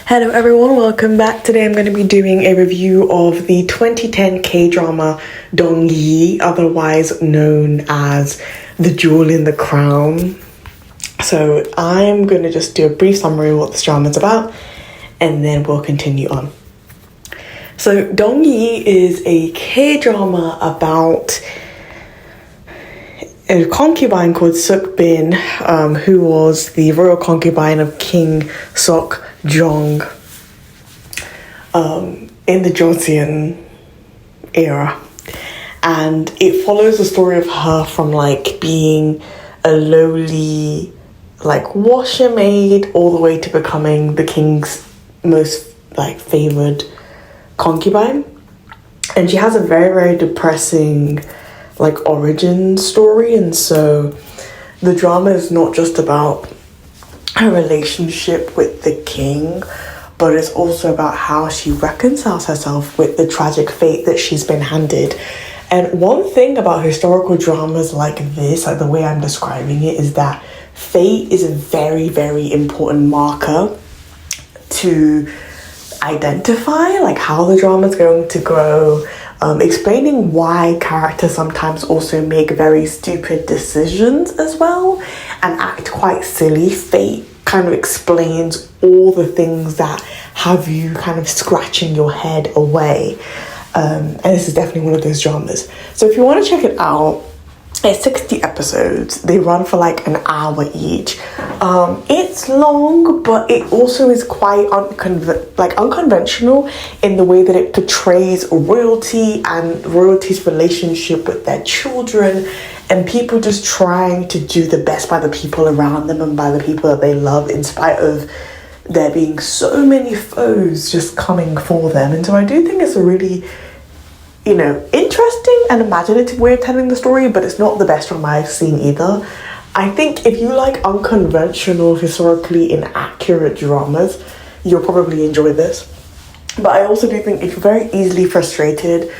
Hello everyone, welcome back. Today I'm going to be doing a review of the 2010 K-drama Dong Yi, otherwise known as The Jewel in the Crown. So I'm going to just do a brief summary of what this drama is about, and then we'll continue on. So Dong Yi is a K-drama about a concubine called Suk Bin, who was the royal concubine of King Seokjong in the Joseon era. And it follows the story of her from like being a lowly like washer maid all the way to becoming the king's most like favored concubine. And she has a very, very depressing like origin story, and so the drama is not just about her relationship with the king, but it's also about how she reconciles herself with the tragic fate that she's been handed. And one thing about historical dramas like this, like the way I'm describing it, is that fate is a very, very important marker to identify like how the drama is going to grow. Explaining why characters sometimes also make very stupid decisions as well and act quite silly. Fate kind of explains all the things that have you kind of scratching your head away. And this is definitely one of those dramas. So if you want to check it out, it's 60 episodes. They run for like an hour each. It's long, but it also is quite unconventional in the way that it portrays royalty and royalty's relationship with their children, and people just trying to do the best by the people around them and by the people that they love, in spite of there being so many foes just coming for them. And so I do think it's a really, interesting and imaginative way of telling the story, but it's not the best one I've seen either. I think if you like unconventional, historically inaccurate dramas, you'll probably enjoy this. But I also do think if you're very easily frustrated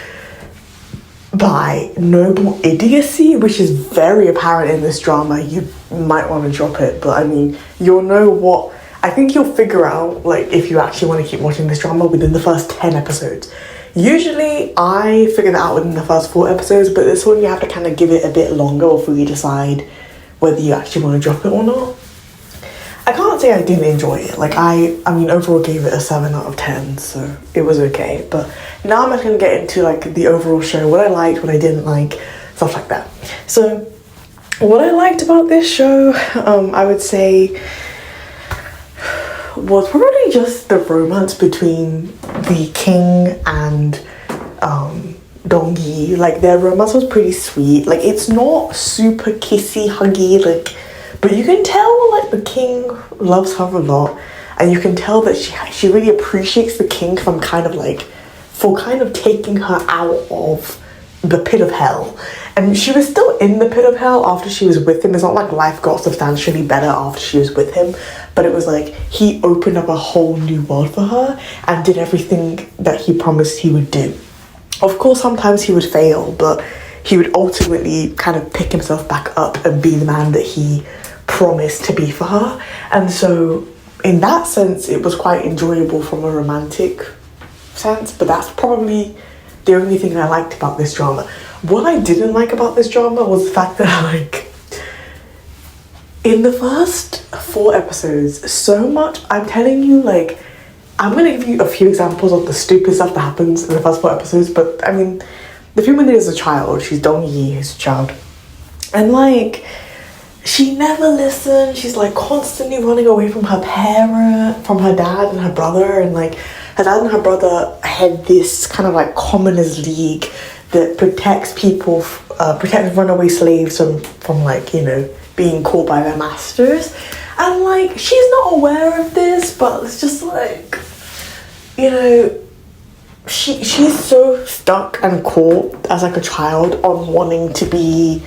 by noble idiocy, which is very apparent in this drama, you might want to drop it. But I mean, I think you'll figure out, like, if you actually want to keep watching this drama within the first 10 episodes. Usually I figure that out within the first 4 episodes, but this one you have to kind of give it a bit longer before you decide whether you actually want to drop it or not. I can't say I didn't enjoy it. Like, I mean, overall gave it a 7 out of 10, so it was okay. But now I'm actually going to get into, like, the overall show, what I liked, what I didn't like, stuff like that. So, what I liked about this show, I would say, was probably just the romance between the king and Dong Yi. Like, their romance was pretty sweet. Like, it's not super kissy, huggy, like, but you can tell, like, the king loves her a lot, and you can tell that she really appreciates the king for kind of taking her out of the pit of hell. And she was still in the pit of hell after she was with him. It's not like life got substantially better after she was with him, but it was like he opened up a whole new world for her and did everything that he promised he would do. Of course, sometimes he would fail, but he would ultimately kind of pick himself back up and be the man that he promised to be for her. And so in that sense, it was quite enjoyable from a romantic sense, but that's probably the only thing I liked about this drama. What I didn't like about this drama was the fact that, like, in the first 4 episodes, so much, I'm telling you, like, I'm gonna give you a few examples of the stupid stuff that happens in the first 4 episodes, but I mean, the female lead is a child. She's Dong Yi, who's a child. And, like, she never listens. She's, like, constantly running away from her dad and her brother, and, like, her dad and her brother had this kind of like commoners league that protects runaway slaves from like, being caught by their masters. And like, she's not aware of this, but it's just like, she's so stuck and caught as like a child on wanting to be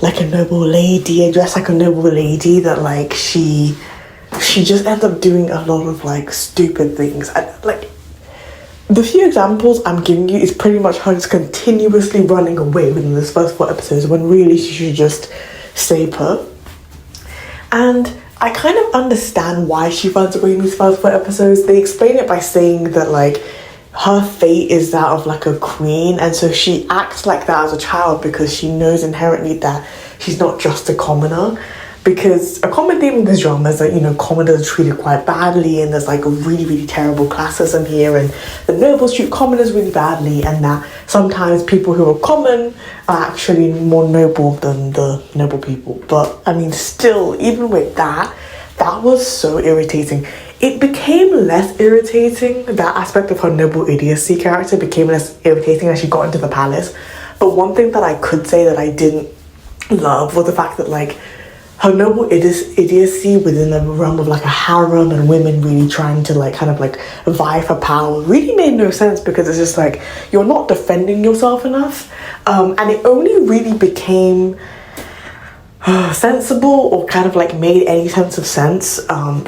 like a noble lady and dress like a noble lady that like she just ends up doing a lot of like stupid things. And like, the few examples I'm giving you is pretty much her just continuously running away within this first 4 episodes when really she should just stay put. And I kind of understand why she finds a way in these first 4 episodes. They explain it by saying that, like, her fate is that of, like, a queen, and so she acts like that as a child because she knows inherently that she's not just a commoner. Because a common theme in this drama is that, you know, commoners are treated quite badly, and there's, like, a really, really terrible classism here, and the nobles treat commoners really badly, and that sometimes people who are common are actually more noble than the noble people. But, I mean, still, even with that, that was so irritating. It became less irritating, that aspect of her noble idiocy character became less irritating as she got into the palace. But one thing that I could say that I didn't love was the fact that, like, her noble idiocy within the realm of, like, a harem and women really trying to, like, kind of, like, vie for power really made no sense, because it's just like, you're not defending yourself enough. And it only really became sensible, or kind of, like, made any sense of sense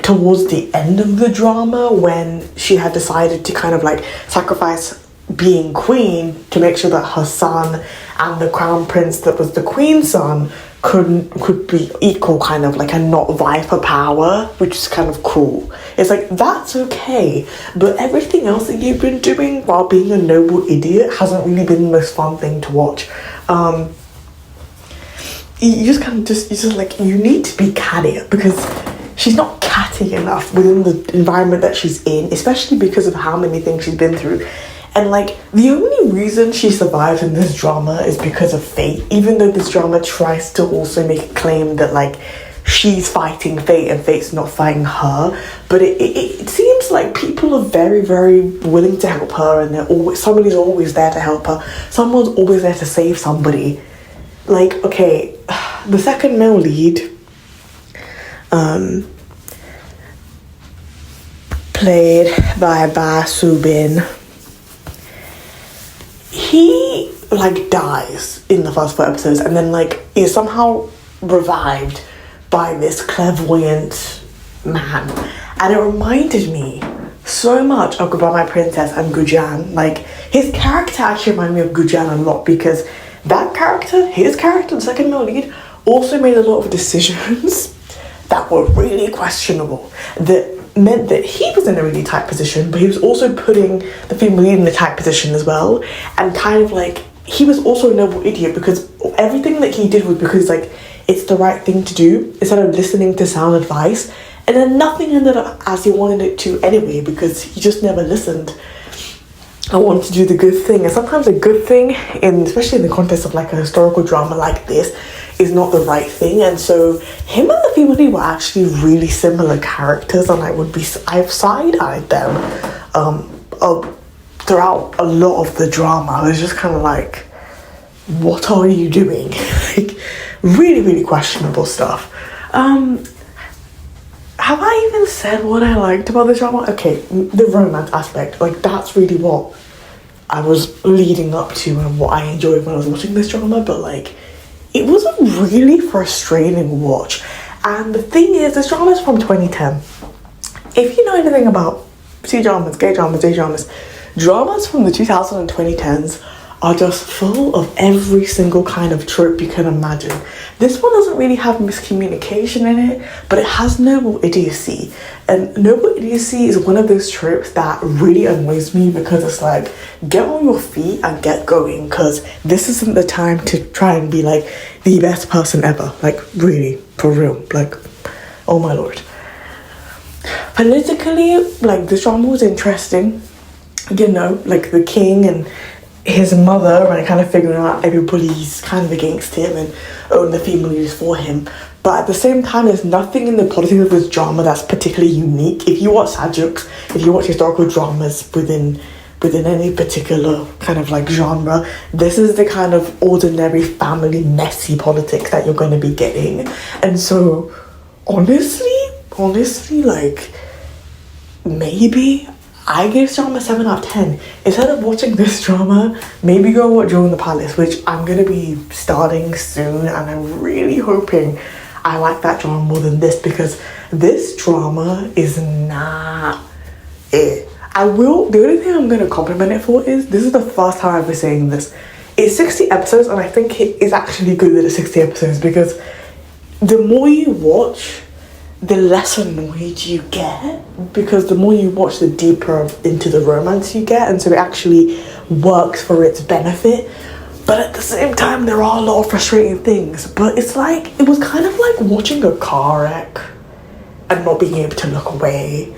towards the end of the drama, when she had decided to kind of, like, sacrifice being queen to make sure that her son and the crown prince that was the queen's son could be equal, kind of, like, and not vie for power, which is kind of cool. It's like, that's okay, but everything else that you've been doing while being a noble idiot hasn't really been the most fun thing to watch. You just kind of like, you need to be cattier, because she's not catty enough within the environment that she's in, especially because of how many things she's been through. And, like, the only reason she survives in this drama is because of fate, even though this drama tries to also make a claim that, like, she's fighting fate and fate's not fighting her. But it seems like people are very, very willing to help her, and somebody's always there to help her. Someone's always there to save somebody. Like, okay, the second male lead, played by Ba Soo-bin, he, like, dies in the first 4 episodes, and then, like, is somehow revived by this clairvoyant man. And it reminded me so much of Goodbye My Princess and Gujan. Like, his character actually reminded me of Gujan a lot, because that character, his character, the second male lead, also made a lot of decisions that were really questionable, that meant that he was in a really tight position, but he was also putting the female lead in a tight position as well. And kind of, like, he was also a noble idiot, because everything that he did was because, like, it's the right thing to do, instead of listening to sound advice. And then nothing ended up as he wanted it to anyway, because he just never listened. I wanted to do the good thing, and sometimes a good thing, especially in the context of, like, a historical drama like this, is not the right thing. And so him and the female lead were actually really similar characters, and I've side-eyed them throughout a lot of the drama. I was just kind of like, what are you doing? Like, really, really questionable stuff. Have I even said what I liked about the drama? Okay, the romance aspect, like, that's really what I was leading up to and what I enjoyed when I was watching this drama. But, like, it was a really frustrating watch. And the thing is, this drama is from 2010. If you know anything about C-dramas, gay dramas, J-dramas, dramas from the 2000s and 2010s are just full of every single kind of trope you can imagine. This one doesn't really have miscommunication in it, but it has noble idiocy. And noble idiocy is one of those tropes that really annoys me, because it's like, get on your feet and get going, because this isn't the time to try and be, like, the best person ever. Like, really, for real. Like, oh my lord. Politically, like, this drama was interesting. You know, like, the king and his mother, and kind of figuring out everybody's kind of against him and the female lead is for him. But at the same time, there's nothing in the politics of this drama that's particularly unique. If you watch Sajuks, if you watch historical dramas within any particular kind of, like, genre, this is the kind of ordinary family messy politics that you're going to be getting. And so honestly, like, maybe I gave this drama 7 out of 10. Instead of watching this drama, maybe go watch Joe in the Palace, which I'm going to be starting soon, and I'm really hoping I like that drama more than this, because this drama is not it. The only thing I'm going to compliment it for is, this is the first time I've been saying this, it's 60 episodes, and I think it is actually good that it's 60 episodes, because the more you watch, the less annoyed you get, because the more you watch, the deeper into the romance you get, and so it actually works for its benefit. But at the same time, there are a lot of frustrating things. But it's like, it was kind of like watching a car wreck and not being able to look away.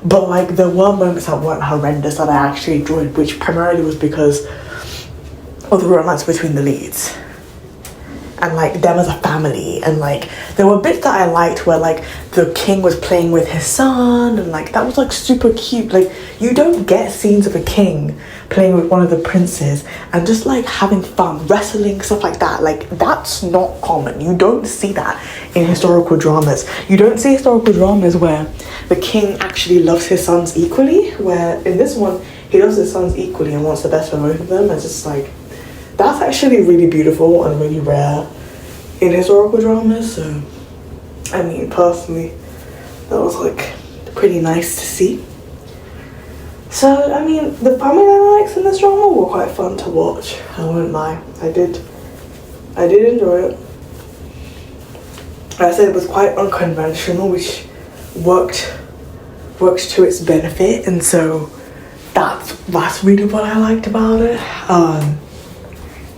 But like, there were moments that weren't horrendous that I actually enjoyed, which primarily was because of the romance between the leads and like them as a family. And like, there were bits that I liked where like the king was playing with his son, and like that was like super cute. Like, you don't get scenes of a king playing with one of the princes and just like having fun, wrestling, stuff like that. Like, that's not common. You don't see that in historical dramas. You don't see historical dramas where the king actually loves his sons equally, where in this one he loves his sons equally and wants the best for both of them. It's just like, that's actually really beautiful and really rare in historical dramas. So I mean, personally, that was like pretty nice to see. So I mean, the family dynamics in this drama were quite fun to watch, I won't lie. I did enjoy it. I said it was quite unconventional, which worked to its benefit, and so that's really what I liked about it.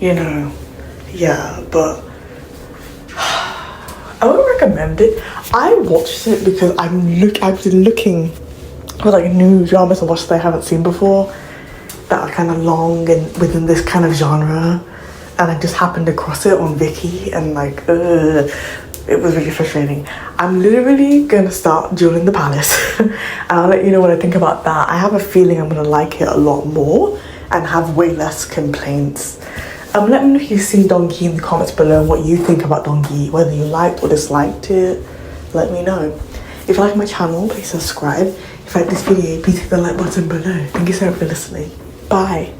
You know, yeah, but I would recommend it. I watched it because I've been looking for like new dramas to watch that I haven't seen before, that are kind of long and within this kind of genre, and I just happened across it on Viki, and like, it was really frustrating. I'm literally gonna start Jewel in the Palace, and I'll let you know what I think about that. I have a feeling I'm gonna like it a lot more and have way less complaints. Let me know if you've seen Dongyi in the comments below, what you think about Dongyi, whether you liked or disliked it. Let me know. If you like my channel, please subscribe. If you like this video, please hit the like button below. Thank you so much for listening. Bye.